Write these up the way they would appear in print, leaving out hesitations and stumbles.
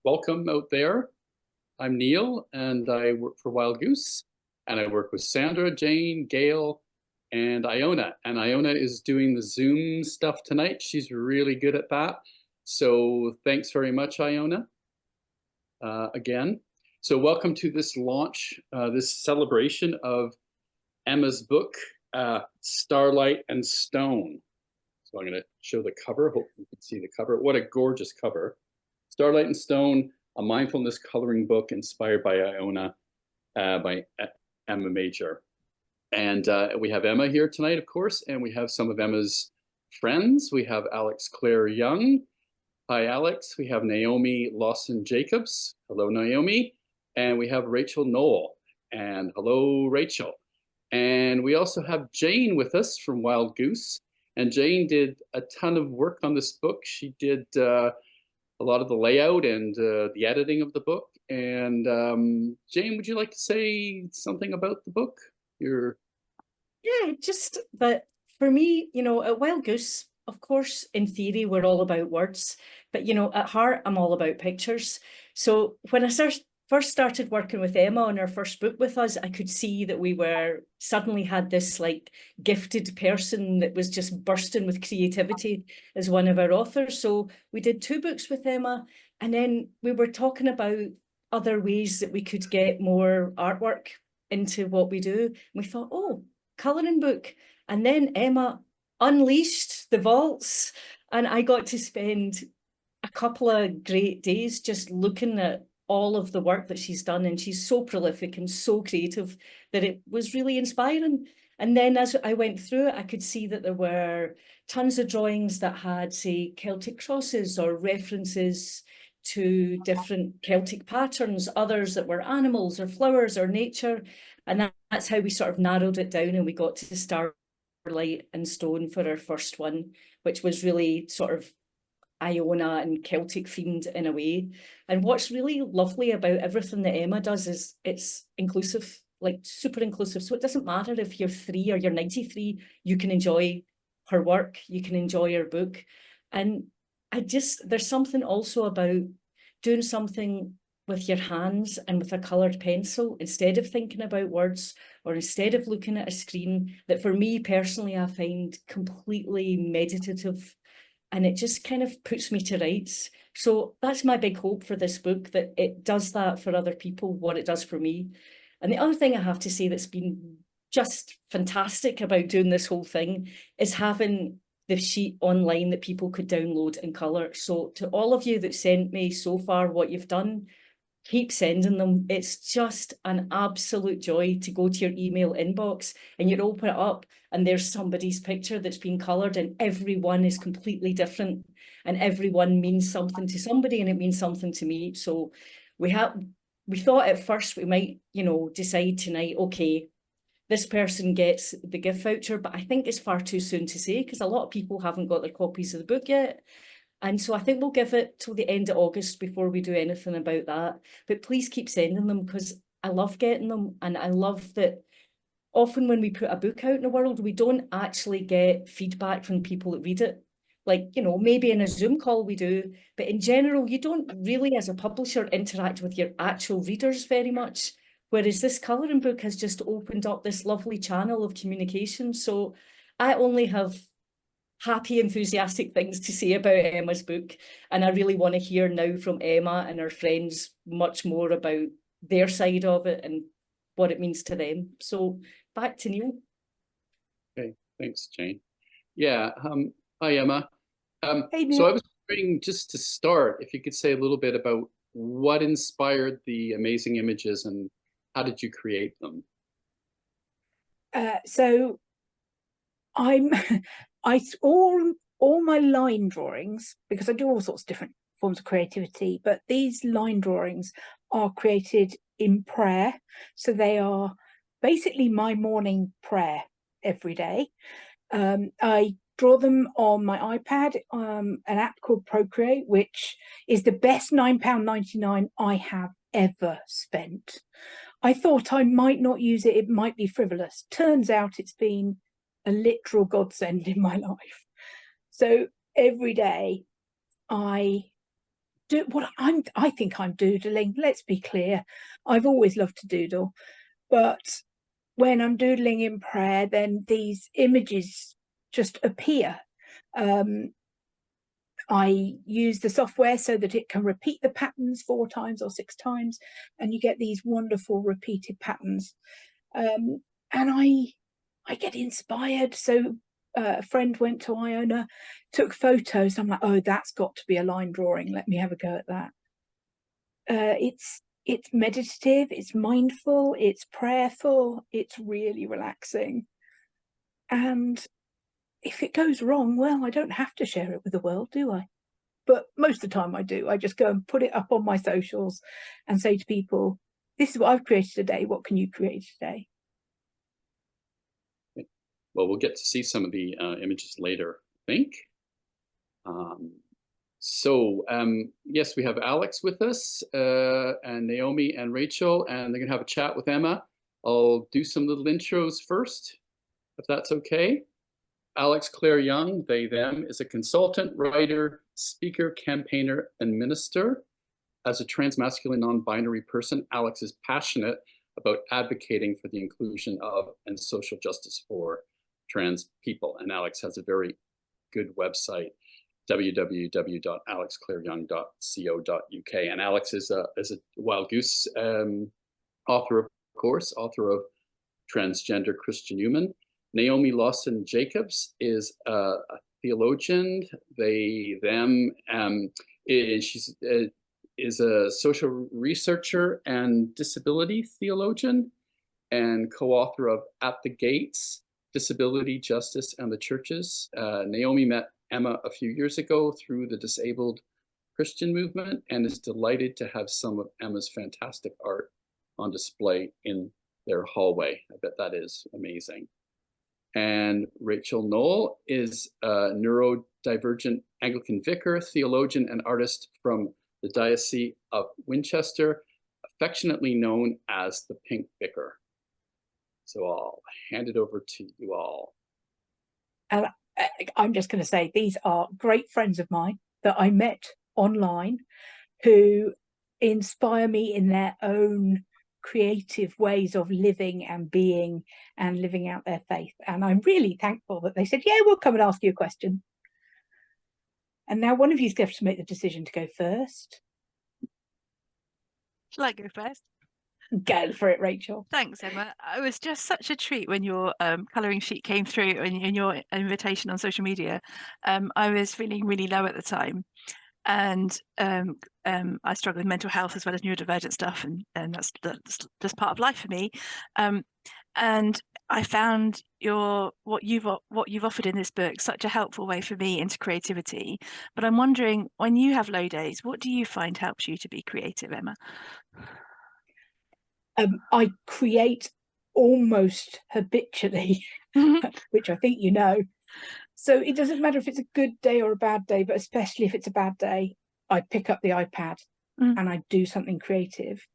welcome out there. I'm Neil, and I work for Wild Goose, and I work with Sandra, Jane, Gail, and Iona. And Iona is doing the Zoom stuff tonight. She's really good at that. So thanks very much, Iona, again. So welcome to this launch, this celebration of Emma's book, Starlight and Stone. So I'm going to show the cover. Hope you can see the cover. What a gorgeous cover. Starlight and Stone, a mindfulness coloring book inspired by Iona, by Emma Major. And we have Emma here tonight, of course, and we have some of Emma's friends. We have Alex Claire Young. Hi, Alex. We have Naomi Lawson Jacobs. Hello, Naomi. And we have Rachel Knoll. And hello, Rachel. And we also have Jane with us from Wild Goose. And Jane did a ton of work on this book. She did a lot of the layout and the editing of the book. And Jane, would you like to say something about the book? Yeah, just that for me, at Wild Goose, of course, in theory, we're all about words, but at heart, I'm all about pictures. So when I first started working with Emma on her first book with us, I could see that we suddenly had this like gifted person that was just bursting with creativity as one of our authors. So we did 2 books with Emma, and then we were talking about other ways that we could get more artwork into what we do. And we thought, oh, colouring book. And then Emma unleashed the vaults, and I got to spend a couple of great days just looking at all of the work that she's done, and she's so prolific and so creative that it was really inspiring. And then as I went through it, I could see that there were tons of drawings that had, say, Celtic crosses or references to different Celtic patterns, others that were animals or flowers or nature. And that's how we sort of narrowed it down, and we got to Starlight and Stone for our first one, which was really sort of Iona and Celtic themed in a way. And what's really lovely about everything that Emma does is it's inclusive, like super inclusive. So it doesn't matter if you're 3 or you're 93, you can enjoy her work, you can enjoy her book. And there's something also about doing something with your hands and with a coloured pencil instead of thinking about words or instead of looking at a screen that for me personally I find completely meditative. And it just kind of puts me to rights. So that's my big hope for this book, that it does that for other people, what it does for me. And the other thing I have to say that's been just fantastic about doing this whole thing is having the sheet online that people could download and colour. So to all of you that sent me so far what you've done, keep sending them. It's just an absolute joy to go to your email inbox and you open it up and there's somebody's picture that's been coloured, and everyone is completely different and everyone means something to somebody, and it means something to me. So we thought at first we might, decide tonight, okay, this person gets the gift voucher, but I think it's far too soon to say because a lot of people haven't got their copies of the book yet. And so I think we'll give it till the end of August before we do anything about that. But please keep sending them because I love getting them. And I love that often when we put a book out in the world, we don't actually get feedback from people that read it. Like, maybe in a Zoom call we do, but in general, you don't really, as a publisher, interact with your actual readers very much. Whereas this colouring book has just opened up this lovely channel of communication. So I only have happy, enthusiastic things to say about Emma's book. And I really want to hear now from Emma and her friends much more about their side of it and what it means to them. So back to Neil. Okay, thanks, Jane. Yeah, hi, Emma. Hey, Neil. So I was wondering, just to start, if you could say a little bit about what inspired the amazing images and how did you create them? So all my line drawings, because I do all sorts of different forms of creativity, but these line drawings are created in prayer. So they are basically my morning prayer every day. I draw them on my iPad, an app called Procreate, which is the best £9.99 I have ever spent. I thought I might not use it, it might be frivolous. Turns out it's been a literal godsend in my life. So every day I I think I'm doodling. Let's be clear. I've always loved to doodle, but when I'm doodling in prayer, then these images just appear. I use the software so that it can repeat the patterns 4 times or 6 times, and you get these wonderful repeated patterns. And I get inspired. So a friend went to Iona, took photos. I'm like, oh, that's got to be a line drawing. Let me have a go at that. It's meditative, it's mindful, it's prayerful, it's really relaxing. And if it goes wrong, well, I don't have to share it with the world, do I? But most of the time I do. I just go and put it up on my socials and say to people, this is what I've created today. What can you create today? Well, we'll get to see some of the images later, I think. Yes, we have Alex with us, and Naomi and Rachel, and they're going to have a chat with Emma. I'll do some little intros first, if that's okay. Alex Claire Young, they, them, is a consultant, writer, speaker, campaigner, and minister. As a transmasculine non-binary person, Alex is passionate about advocating for the inclusion of and social justice for trans people. And Alex has a very good website, www.alexclaireyoung.co.uk. And Alex is a Wild Goose author, of course, author of Transgender Christian Human. Naomi Lawson Jacobs is a theologian, they, them, she's is a social researcher and disability theologian and co-author of At the Gates, Disability, Justice, and the Churches. Naomi met Emma a few years ago through the disabled Christian movement and is delighted to have some of Emma's fantastic art on display in their hallway. I bet that is amazing. And Rachel Knoll is a neurodivergent Anglican vicar, theologian, and artist from the Diocese of Winchester, affectionately known as the Pink Vicar. So I'll hand it over to you all. And I'm just going to say, these are great friends of mine that I met online who inspire me in their own creative ways of living and being and living out their faith. And I'm really thankful that they said, yeah, we'll come and ask you a question. And now one of you's going to have to make the decision to go first. Shall I go first? Go for it, Rachel. Thanks, Emma. It was just such a treat when your colouring sheet came through and your invitation on social media. I was feeling really low at the time, and I struggle with mental health as well as neurodivergent stuff, and that's just part of life for me. And I found what you've offered in this book such a helpful way for me into creativity. But I'm wondering, when you have low days, what do you find helps you to be creative, Emma? I create almost habitually, which I think you know. So it doesn't matter if it's a good day or a bad day, but especially if it's a bad day, I pick up the iPad and I do something creative,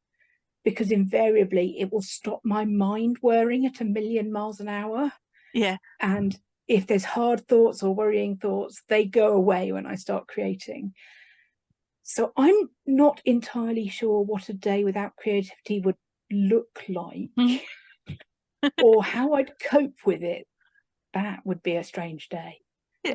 because invariably it will stop my mind whirring at 1,000,000 miles an hour. Yeah. And if there's hard thoughts or worrying thoughts, they go away when I start creating. So I'm not entirely sure what a day without creativity would look like or how I'd cope with it. That would be a strange day. Yeah.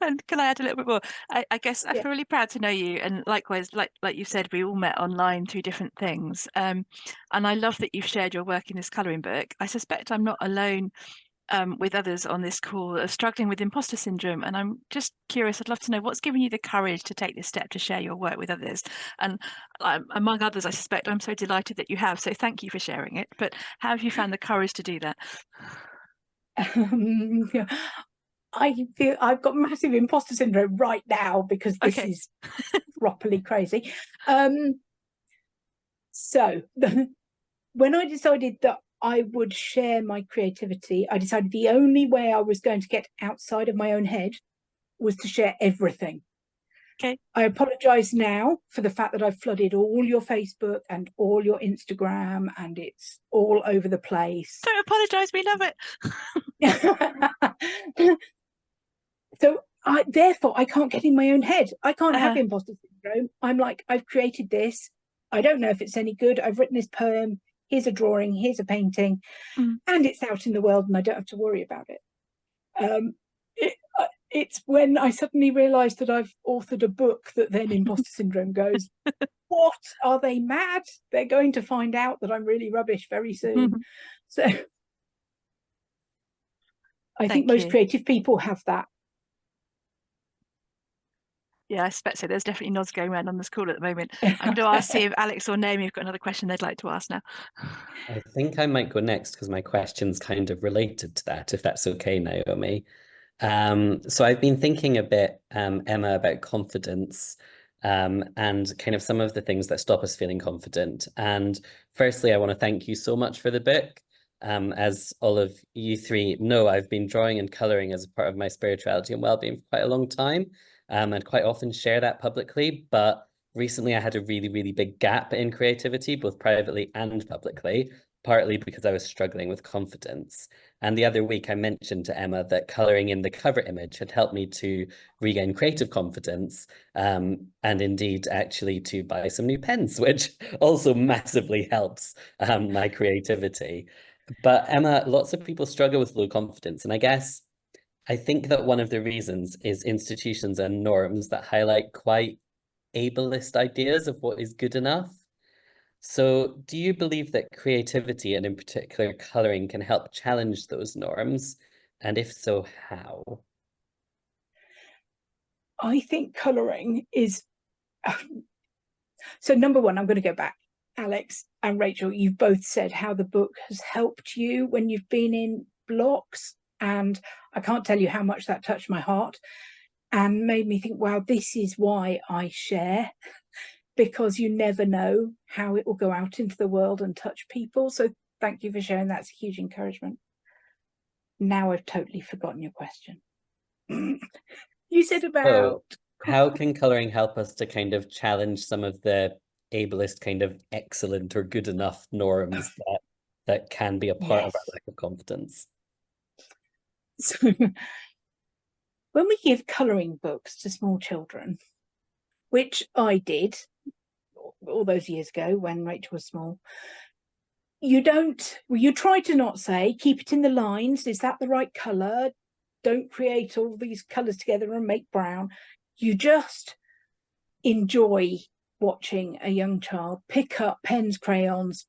And can I add a little bit more? I guess I feel really proud to know you, and likewise, like you said, we all met online through different things, and I love that you've shared your work in this colouring book. I suspect I'm not alone with others on this call of struggling with imposter syndrome, and I'm just curious, I'd love to know what's given you the courage to take this step to share your work with others. And among others, I suspect, I'm so delighted that you have, so thank you for sharing it. But how have you found the courage to do that? I feel I've got massive imposter syndrome right now because this is properly crazy. So when I decided that I would share my creativity, I decided the only way I was going to get outside of my own head was to share everything. Okay. I apologise now for the fact that I've flooded all your Facebook and all your Instagram and it's all over the place. Don't apologise, we love it. So therefore I can't get in my own head. I can't have imposter syndrome. I'm like, I've created this. I don't know if it's any good. I've written this poem. Here's a drawing. Here's a painting, and it's out in the world, and I don't have to worry about it. It's when I suddenly realised that I've authored a book that then imposter syndrome goes, what? Are they mad? They're going to find out that I'm really rubbish very soon. So I think most creative people have that. Yeah, I suspect so. There's definitely nods going around on this call at the moment. I'm going to ask see if Alex or Naomi have got another question they'd like to ask now. I think I might go next because my question's kind of related to that, if that's okay, Naomi. So I've been thinking a bit, Emma, about confidence and kind of some of the things that stop us feeling confident. And firstly, I want to thank you so much for the book. As all of you three know, I've been drawing and colouring as a part of my spirituality and well-being for quite a long time, and quite often share that publicly. But recently I had a really, really big gap in creativity, both privately and publicly, partly because I was struggling with confidence. And the other week I mentioned to Emma that colouring in the cover image had helped me to regain creative confidence, and indeed actually to buy some new pens, which also massively helps my creativity. But Emma, lots of people struggle with low confidence. And I think that one of the reasons is institutions and norms that highlight quite ableist ideas of what is good enough. So do you believe that creativity, and in particular colouring, can help challenge those norms? And if so, how? I think colouring is... So number one, I'm going to go back. Alex and Rachel, you've both said how the book has helped you when you've been in blocks. And I can't tell you how much that touched my heart and made me think, wow, this is why I share, because you never know how it will go out into the world and touch people. So thank you for sharing. That's a huge encouragement. Now I've totally forgotten your question. You said about... how can colouring help us to kind of challenge some of the ableist kind of excellent or good enough norms that can be a part of our lack of confidence? So when we give colouring books to small children, which I did all those years ago when Rachel was small, you try to not say, keep it in the lines, is that the right colour? Don't create all these colours together and make brown. You just enjoy watching a young child pick up pens, crayons,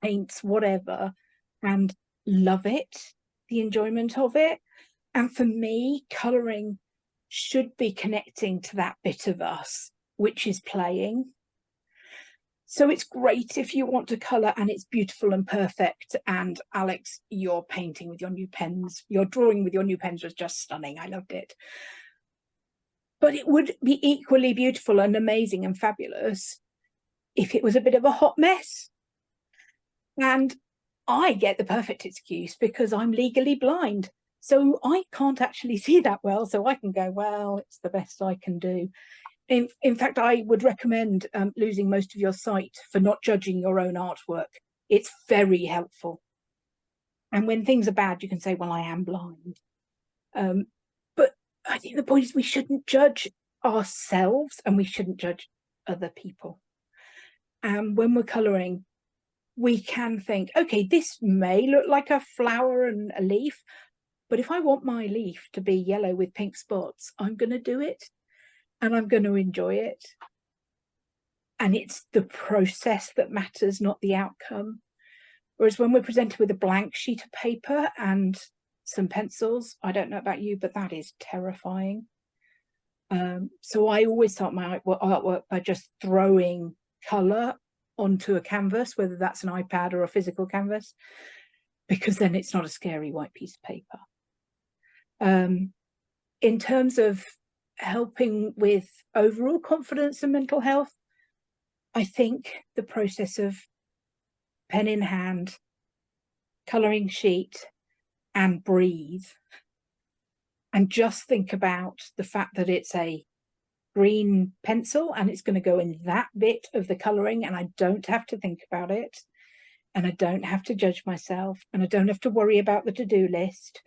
paints, whatever, and love it, the enjoyment of it. And for me, colouring should be connecting to that bit of us, which is playing. So it's great if you want to colour and it's beautiful and perfect. And Alex, your painting with your new pens, your drawing with your new pens was just stunning. I loved it. But it would be equally beautiful and amazing and fabulous if it was a bit of a hot mess. And I get the perfect excuse because I'm legally blind. So I can't actually see that well. So I can go, well, it's the best I can do. In fact, I would recommend losing most of your sight for not judging your own artwork. It's very helpful. And when things are bad, you can say, well, I am blind. But I think the point is we shouldn't judge ourselves and we shouldn't judge other people. And when we're colouring, we can think, okay, this may look like a flower and a leaf, but if I want my leaf to be yellow with pink spots, I'm going to do it and I'm going to enjoy it. And it's the process that matters, not the outcome. Whereas when we're presented with a blank sheet of paper and some pencils, I don't know about you, but that is terrifying. So I always start my artwork by just throwing colour onto a canvas, whether that's an iPad or a physical canvas, because then it's not a scary white piece of paper. In terms of helping with overall confidence and mental health, I think the process of pen in hand, colouring sheet, and breathe, and just think about the fact that it's a green pencil and it's going to go in that bit of the colouring and I don't have to think about it and I don't have to judge myself and I don't have to worry about the to-do list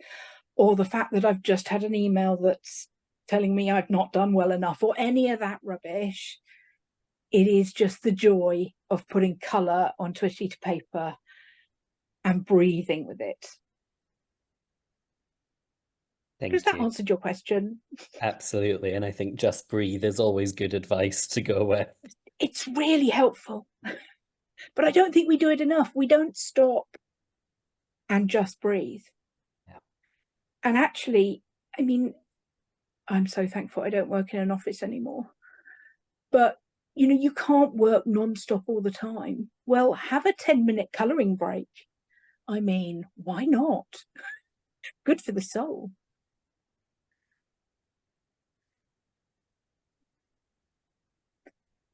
or the fact that I've just had an email that's telling me I've not done well enough or any of that rubbish. It is just the joy of putting colour onto a sheet of paper and breathing with it. Does that answer your question? Absolutely. And I think just breathe is always good advice to go with. It's really helpful. But I don't think we do it enough. We don't stop and just breathe. Yeah. And actually, I mean, I'm so thankful I don't work in an office anymore. But, you know, you can't work non-stop all the time. Well, have a 10-minute colouring break. I mean, why not? Good for the soul.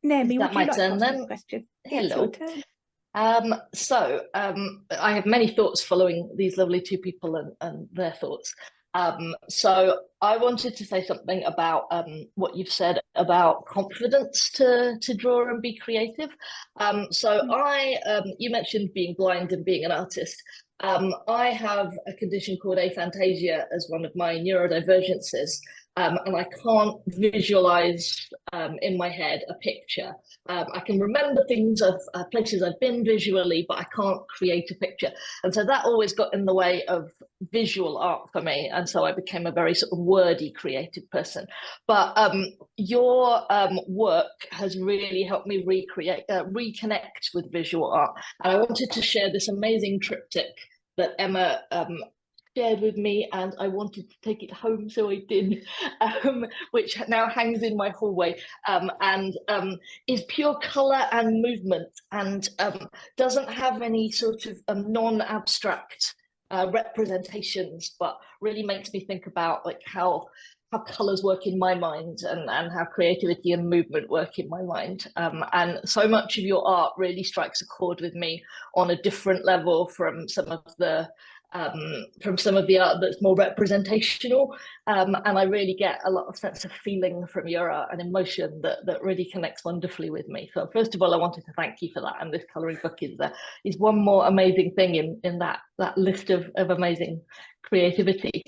Naomi, would you like to ask me a question? Hello. I have many thoughts following these lovely two people and their thoughts. So I wanted to say something about what you've said about confidence to draw and be creative. You mentioned being blind and being an artist. I have a condition called aphantasia as one of my neurodivergences. And I can't visualize in my head a picture. I can remember things of places I've been visually, but I can't create a picture. And so that always got in the way of visual art for me. And so I became a very sort of wordy, creative person. But your work has really helped me reconnect with visual art. And I wanted to share this amazing triptych that Emma shared with me, and I wanted to take it home, so I did, which now hangs in my hallway, and is pure colour and movement, and doesn't have any sort of non-abstract representations, but really makes me think about like how colours work in my mind and how creativity and movement work in my mind. And so much of your art really strikes a chord with me on a different level from some of the art that's more representational, and I really get a lot of sense of feeling from your art and emotion that really connects wonderfully with me. So first of all, I wanted to thank you for that, and this colouring book is one more amazing thing in that list of amazing creativity.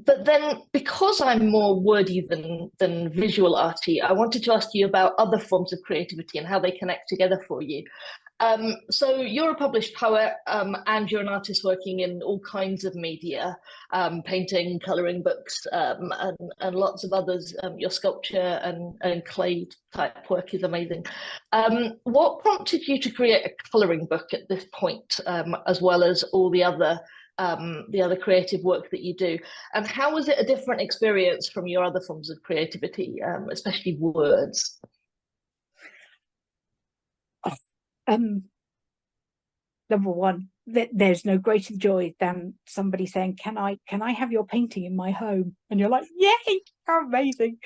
But then, because I'm more wordy than visual arty, I wanted to ask you about other forms of creativity and how they connect together for you. So you're a published poet, and you're an artist working in all kinds of media, painting, colouring books, and lots of others. Your sculpture and clay type work is amazing. What prompted you to create a colouring book at this point, as well as all the other creative work that you do? And how was it a different experience from your other forms of creativity, especially words? Number one, there's no greater joy than somebody saying, can I have your painting in my home? And you're like, yay, how amazing.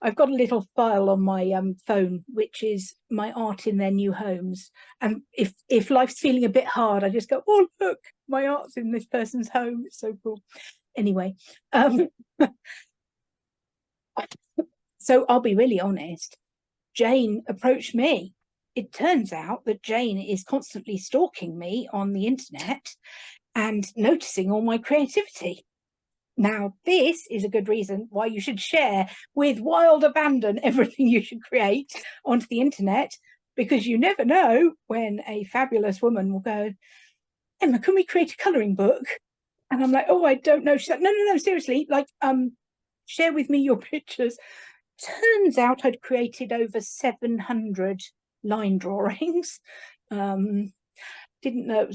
I've got a little file on my phone, which is my art in their new homes. And if life's feeling a bit hard, I just go, oh, look, my art's in this person's home. It's so cool. Anyway, so I'll be really honest. Jane approached me. It turns out that Jane is constantly stalking me on the internet and noticing all my creativity. Now, this is a good reason why you should share with wild abandon everything you should create onto the internet, because you never know when a fabulous woman will go, Emma, can we create a colouring book? And I'm like, oh, I don't know. She's like, no, seriously, like, share with me your pictures. Turns out I'd created over 700 line drawings. Didn't know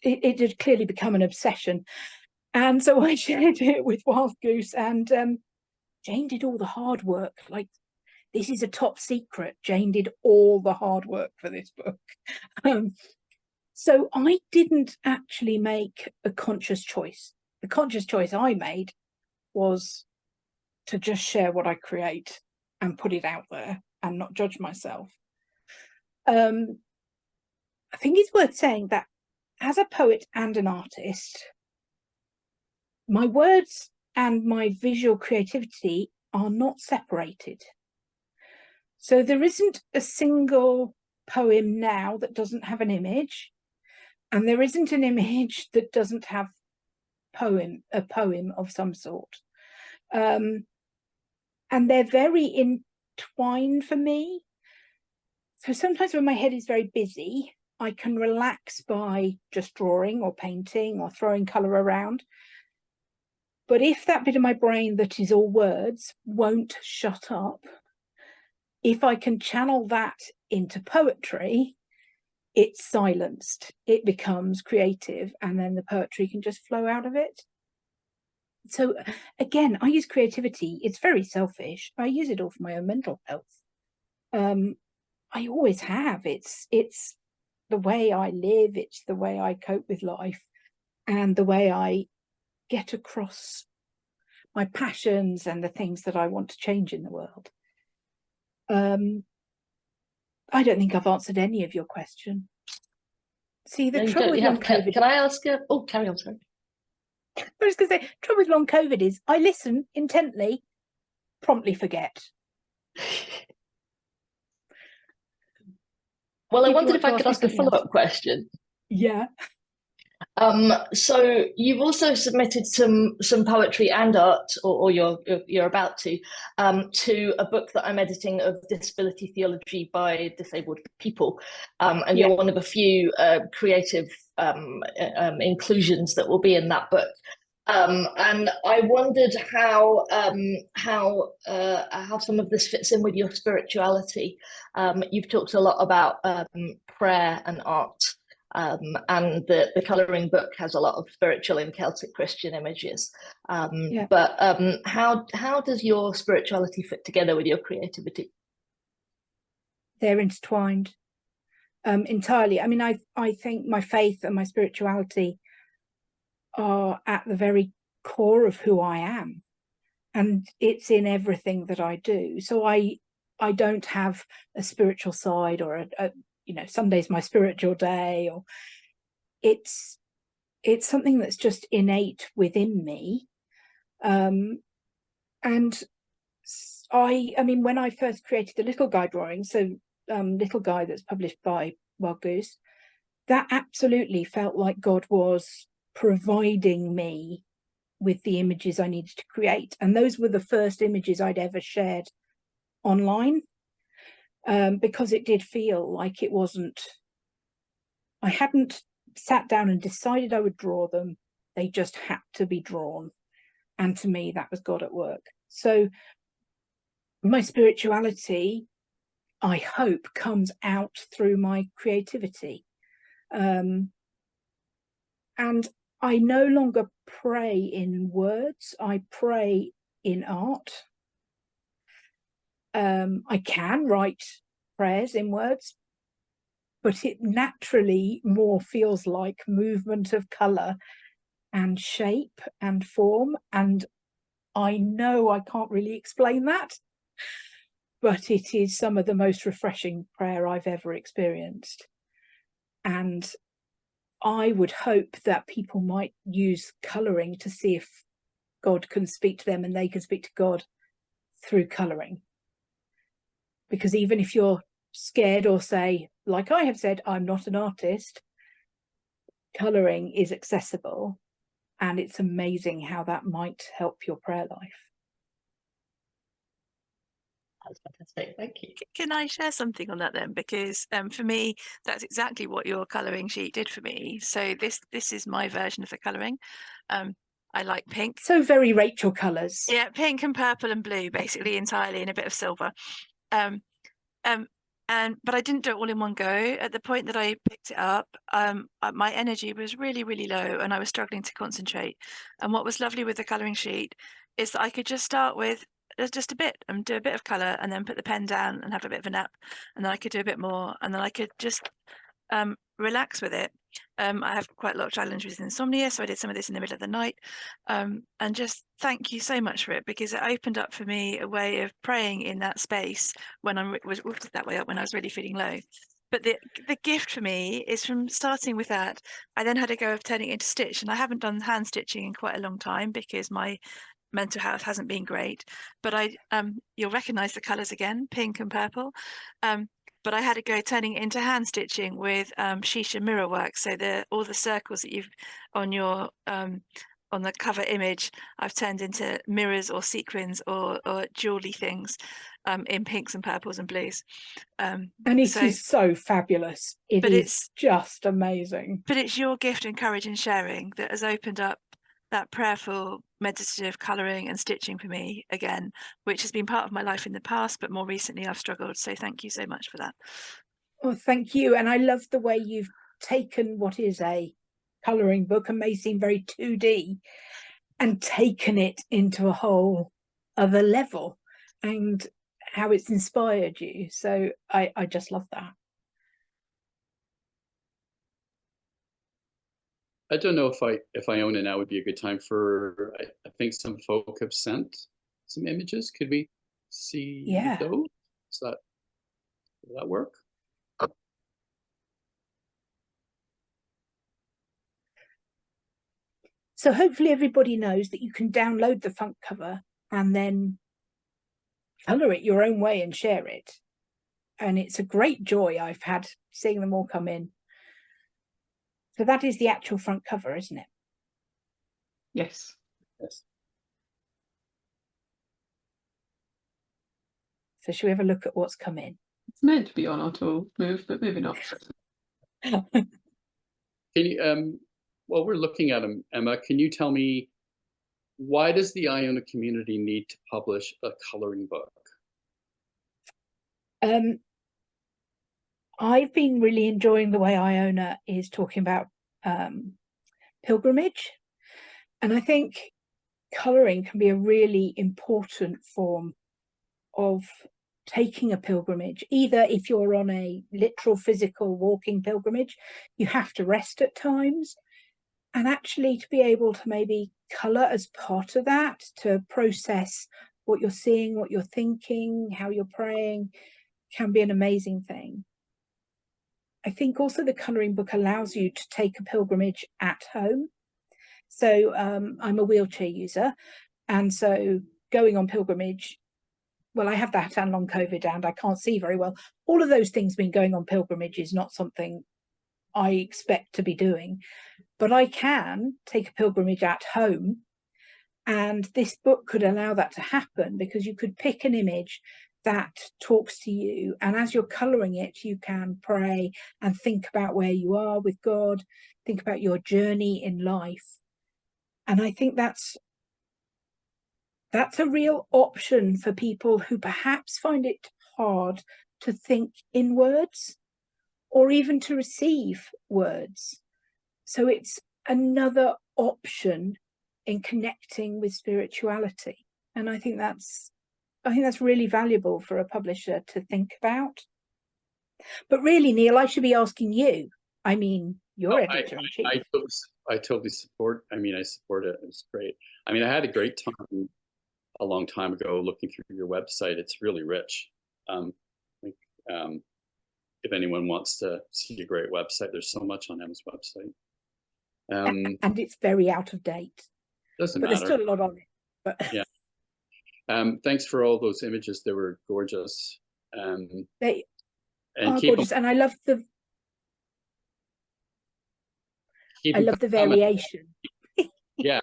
it had clearly become an obsession, and so I shared it with Wild Goose, and Jane did all the hard work. Like, this is a top secret. Jane did all the hard work for this book. So I didn't actually make a conscious choice. The conscious choice I made was to just share what I create and put it out there and not judge myself. I think it's worth saying that as a poet and an artist, my words and my visual creativity are not separated. So there isn't a single poem now that doesn't have an image, and there isn't an image that doesn't have a poem of some sort. and they're very entwined for me. So sometimes when my head is very busy, I can relax by just drawing or painting or throwing colour around. But if that bit of my brain that is all words won't shut up, if I can channel that into poetry, it's silenced, it becomes creative, and then the poetry can just flow out of it. So again, I use creativity. It's very selfish. I use it all for my own mental health. I always have. It's the way I live. It's the way I cope with life, and the way I get across my passions and the things that I want to change in the world. I don't think I've answered any of your question. See, the trouble with long COVID. Can I ask you? Oh, carry on, sorry. I was going to say, trouble with long COVID is I listen intently, promptly forget. Well, I wondered if I could ask a follow-up question. Yeah. So you've also submitted some poetry and art, or you're about to a book that I'm editing of disability theology by disabled people, and you're one of a few creative inclusions that will be in that book. And I wondered how some of this fits in with your spirituality. You've talked a lot about prayer and art. And the colouring book has a lot of spiritual and Celtic Christian images. But how does your spirituality fit together with your creativity? They're intertwined entirely. I mean, I think my faith and my spirituality are at the very core of who I am, and it's in everything that I do. So I don't have a spiritual side, or a you know, Sunday's my spiritual day, or it's something that's just innate within me. And I mean, when I first created the Little Guy drawing, so Little Guy that's published by Wild Goose, that absolutely felt like God was providing me with the images I needed to create. And those were the first images I'd ever shared online. Because it did feel like it wasn't, I hadn't sat down and decided I would draw them. They just had to be drawn. And to me, that was God at work. So my spirituality, I hope, comes out through my creativity. And I no longer pray in words, I pray in art. I can write prayers in words, but it naturally more feels like movement of colour and shape and form. And I know I can't really explain that, but it is some of the most refreshing prayer I've ever experienced. And I would hope that people might use colouring to see if God can speak to them and they can speak to God through colouring. Because even if you're scared or say, like I have said, I'm not an artist, colouring is accessible, and it's amazing how that might help your prayer life. That's fantastic, thank you. Can I share something on that then? Because for me, that's exactly what your colouring sheet did for me. So this is my version of the colouring. I like pink. So very Rachel colours. Yeah, pink and purple and blue, basically entirely, and a bit of silver. But I didn't do it all in one go. At the point that I picked it up, my energy was really, really low, and I was struggling to concentrate. And what was lovely with the colouring sheet is that I could just start with just a bit and do a bit of colour, and then put the pen down and have a bit of a nap, and then I could do a bit more, and then I could just relax with it. I have quite a lot of challenges with insomnia, so I did some of this in the middle of the night, and just thank you so much for it, because it opened up for me a way of praying in that space when I was that way up when I was really feeling low. But the gift for me is from starting with that. I then had a go of turning it into stitch, and I haven't done hand stitching in quite a long time because my mental health hasn't been great. But you'll recognise the colours again, pink and purple. But I had a go turning it into hand stitching with shisha mirror work. So all the circles that you've on your on the cover image, I've turned into mirrors or sequins or jewelry things in pinks and purples and blues. And it is so fabulous. It's just amazing. But it's your gift and courage in sharing that has opened up that prayerful, meditative colouring and stitching for me again, which has been part of my life in the past, but more recently I've struggled. So thank you so much for that. Oh, thank you. And I love the way you've taken what is a colouring book and may seem very 2D and taken it into a whole other level, and how it's inspired you. So I just love that. I don't know if Iona now would be a good time for, I think some folk have sent some images. Could we see those? Will that work? So hopefully everybody knows that you can download the front cover and then colour it your own way and share it. And it's a great joy I've had seeing them all come in. So that is the actual front cover, isn't it? Yes. Yes. So should we have a look at what's come in? It's meant to be on auto move, but maybe not. Can you, while we're looking at them, Emma, can you tell me, why does the Iona community need to publish a colouring book? I've been really enjoying the way Iona is talking about pilgrimage. And I think colouring can be a really important form of taking a pilgrimage. Either if you're on a literal physical walking pilgrimage, you have to rest at times. And actually to be able to maybe colour as part of that, to process what you're seeing, what you're thinking, how you're praying, can be an amazing thing. I think also the colouring book allows you to take a pilgrimage at home. So I'm a wheelchair user, and so going on pilgrimage, well, I have that and long COVID and I can't see very well. All of those things mean going on pilgrimage is not something I expect to be doing, but I can take a pilgrimage at home, and this book could allow that to happen, because you could pick an image that talks to you, and as you're colouring it, you can pray and think about where you are with God, think about your journey in life. And I think that's a real option for people who perhaps find it hard to think in words or even to receive words. So it's another option in connecting with spirituality. And I think that's really valuable for a publisher to think about. But really, Neil, I should be asking you. I mean, you're editor-in-chief. I totally support. I mean, I support it. It's great. I mean, I had a great time a long time ago looking through your website. It's really rich. If anyone wants to see a great website, there's so much on Emma's website. And it's very out of date. Doesn't matter. There's still a lot on it. But yeah. Thanks for all those images. They were gorgeous. They are gorgeous, and I love the variation. Yeah.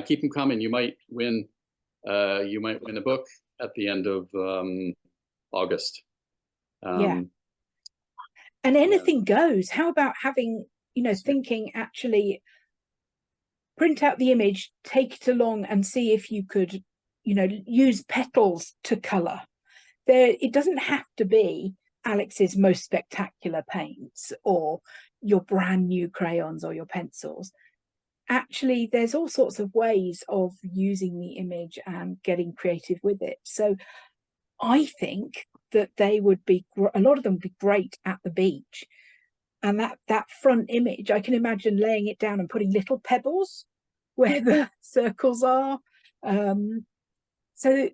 Keep them coming. You might win. You might win a book at the end of August. And anything goes. How about having, thinking actually print out the image, take it along and see if you could, use petals to colour. It doesn't have to be Alex's most spectacular paints or your brand new crayons or your pencils. Actually, there's all sorts of ways of using the image and getting creative with it. So I think that a lot of them would be great at the beach. And that front image, I can imagine laying it down and putting little pebbles where the circles are. So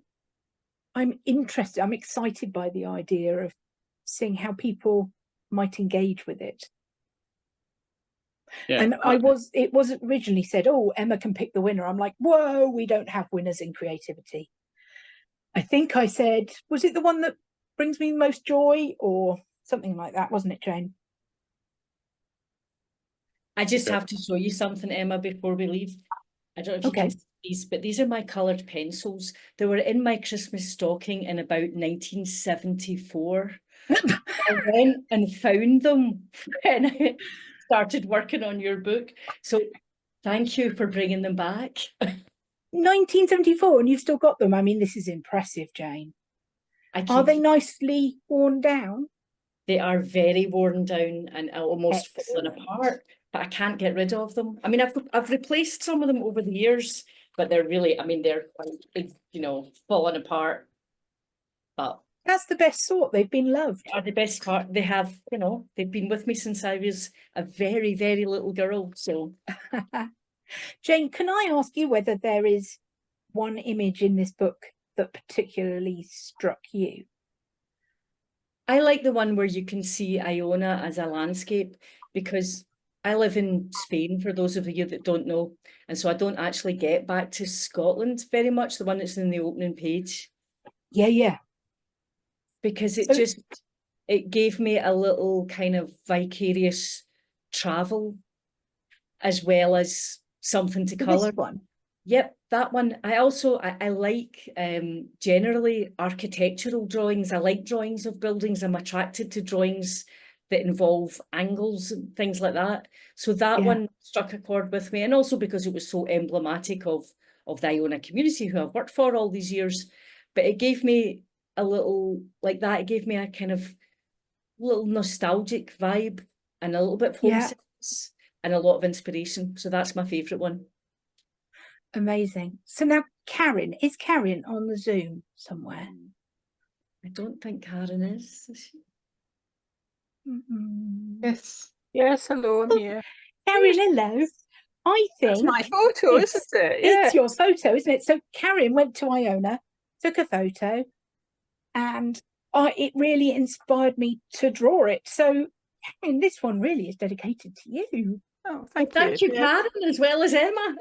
I'm excited by the idea of seeing how people might engage with it. Yeah, and it was originally said, oh, Emma can pick the winner. I'm like, whoa, we don't have winners in creativity. I think I said, was it the one that brings me most joy or something like that, wasn't it, Jane? I just Okay. have to show you something, Emma, before we leave. I don't know if you Okay. can see these, but these are my coloured pencils. They were in my Christmas stocking in about 1974. I went and found them when I started working on your book. So thank you for bringing them back. 1974, and you've still got them. I mean, this is impressive, Jane. Are they nicely worn down? They are very worn down and almost falling Excellent. apart, but I can't get rid of them. I mean, I've replaced some of them over the years, but they're really, I mean, they're quite, you know, falling apart. But That's the best sort. They've been loved. are the best part. They have, you know, they've been with me since I was a very, very little girl. So Jane, can I ask you whether there is one image in this book that particularly struck you? I like the one where you can see Iona as a landscape, because I live in Spain, for those of you that don't know. And so I don't actually get back to Scotland very much, the one that's in the opening page. Yeah. Because So- it gave me a little kind of vicarious travel, as well as something to colour. This one. Yep, that one. I like generally architectural drawings. I like drawings of buildings. I'm attracted to drawings that involve angles and things like that. So that one struck a chord with me, and also because it was so emblematic of the Iona community who I've worked for all these years. But it gave me a little like that. It gave me a kind of little nostalgic vibe and a little bit of homesickness and a lot of inspiration. So that's my favourite one. Amazing. So now Karen, is Karen on the Zoom somewhere? I don't think Karen is she? Yes. Yes, hello, I'm here. Karen, hello. I think That's my photo, it's- isn't it? Yeah. it's your photo, isn't it? So Karen went to Iona, took a photo, and it really inspired me to draw it. So Karen, this one really is dedicated to you. Oh, thank Thank you. you, Karen, as well as Emma.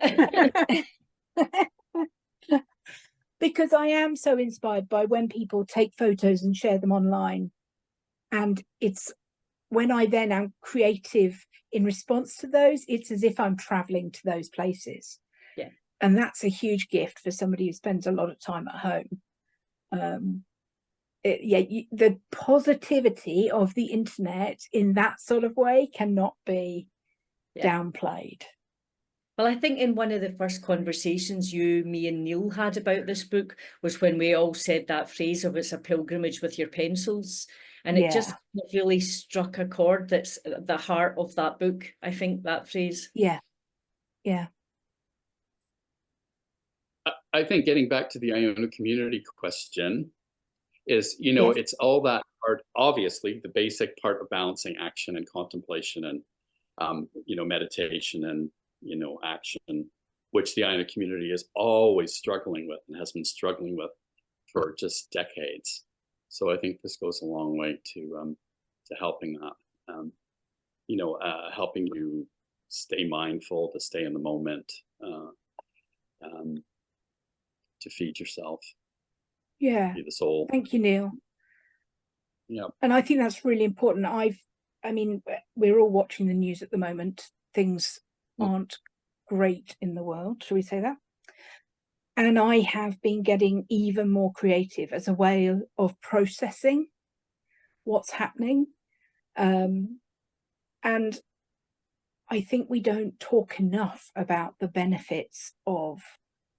Because I am so inspired by when people take photos and share them online. And it's when I then am creative in response to those, it's as if I'm traveling to those places. Yeah. And that's a huge gift for somebody who spends a lot of time at home. The positivity of the internet in that sort of way cannot be downplayed. Well, I think in one of the first conversations you, me and Neil had about this book was when we all said that phrase of it's a pilgrimage with your pencils. And it just really struck a chord that's at the heart of that book, I think, that phrase. Yeah. I think getting back to the Iona community question is, you know, it's all that part, obviously, the basic part of balancing action and contemplation and, you know, meditation and, you know, action, which the Iona community is always struggling with and has been struggling with for just decades. So I think this goes a long way to helping that, you know, helping you stay mindful, to stay in the moment, to feed yourself, feed the soul. Thank you, Neil. Yeah. And I think that's really important. I mean, we're all watching the news at the moment. Things aren't great in the world, shall we say that? And I have been getting even more creative as a way of processing what's happening. And I think we don't talk enough about the benefits of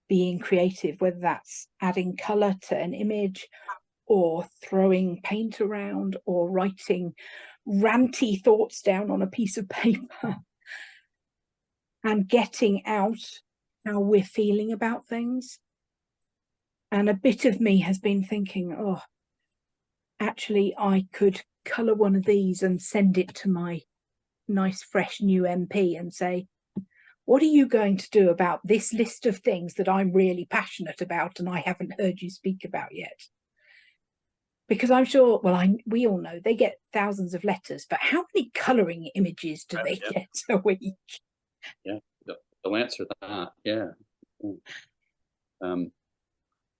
being creative, whether that's adding colour to an image or throwing paint around or writing ranty thoughts down on a piece of paper and getting out how we're feeling about things. And a bit of me has been thinking, oh, actually, I could colour one of these and send it to my nice, fresh new MP and say, what are you going to do about this list of things that I'm really passionate about and I haven't heard you speak about yet? Because I'm sure, well, we all know they get thousands of letters, but how many colouring images do they get a week? Yeah, they'll answer that. Yeah.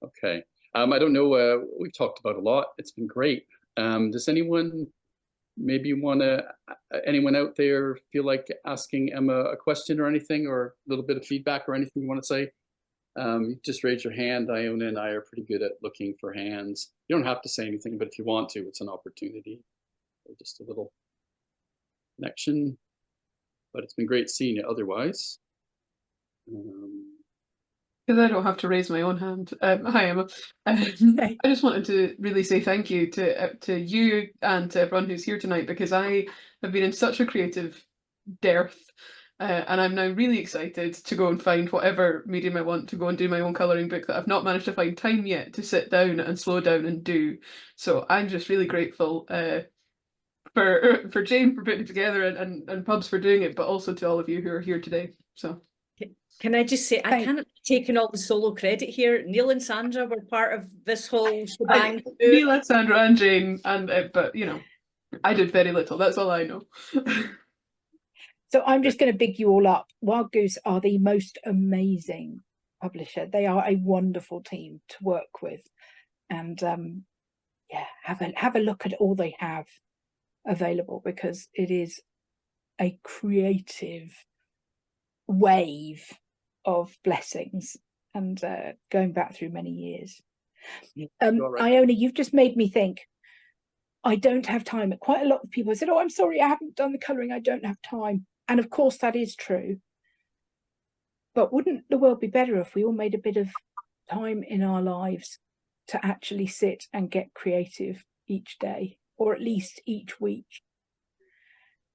Okay. I don't know. We've talked about a lot. It's been great. Does anyone maybe you want to, anyone out there feel like asking Emma a question or anything, or a little bit of feedback or anything you want to say? Just raise your hand. Iona and I are pretty good at looking for hands. You don't have to say anything, but if you want to, it's an opportunity. Or just a little connection. But it's been great seeing you otherwise. Because I don't have to raise my own hand. Hi, Emma. I just wanted to really say thank you to you and to everyone who's here tonight, because I have been in such a creative dearth, and I'm now really excited to go and find whatever medium I want to go and do my own colouring book that I've not managed to find time yet to sit down and slow down and do. So I'm just really grateful for Jane for putting it together, and Pubs for doing it, but also to all of you who are here today. So. Can I just say, I can't take all the solo credit here. Neil and Sandra were part of this whole shebang. Neil and Sandra and Jane, and but you know, I did very little. That's all I know. So I'm just going to big you all up. Wild Goose are the most amazing publisher. They are a wonderful team to work with, and yeah, have a look at all they have available, because it is a creative wave of blessings, and going back through many years. Right. Iona, you've just made me think. I don't have time. Quite a lot of people said, "Oh, I'm sorry, I haven't done the colouring. I don't have time." And of course, that is true. But wouldn't the world be better if we all made a bit of time in our lives to actually sit and get creative each day, or at least each week?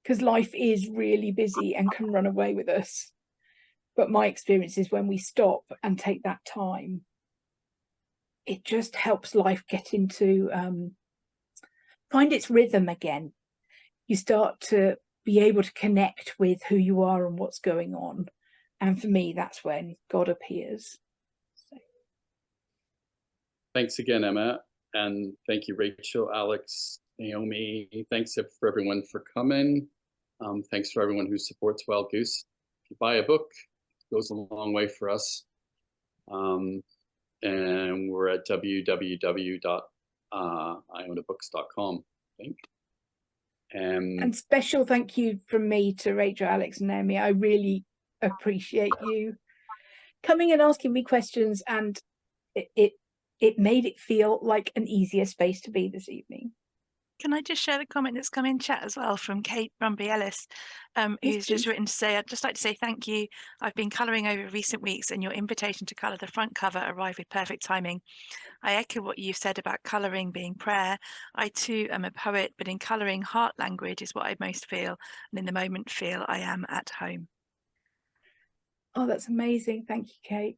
Because life is really busy and can run away with us. But my experience is when we stop and take that time, it just helps life get into, find its rhythm again. You start to be able to connect with who you are and what's going on. And for me, that's when God appears. So. Thanks again, Emma. And thank you, Rachel, Alex, Naomi. Thanks for everyone for coming. Thanks for everyone who supports Wild Goose. If you buy a book, goes a long way for us, and we're at www.ionabooks.com, I think. And special thank you from me to Rachel, Alex, and Naomi. I really appreciate you coming and asking me questions, and it made it feel like an easier space to be this evening. Can I just share the comment that's come in chat as well from Kate Brumby Ellis, who's just written to say, I'd just like to say thank you. I've been colouring over recent weeks, and your invitation to colour the front cover arrived with perfect timing. I echo what you've said about colouring being prayer. I too am a poet, but in colouring, heart language is what I most feel, and in the moment feel I am at home. Oh, that's amazing. Thank you, Kate.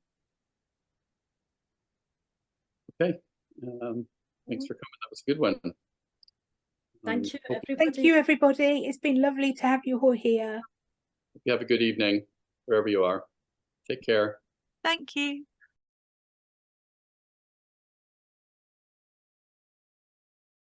Okay. Thanks for coming. That was a good one. Thank you, everybody. Thank you, everybody. It's been lovely to have you all here. Hope you have a good evening, wherever you are. Take care. Thank you.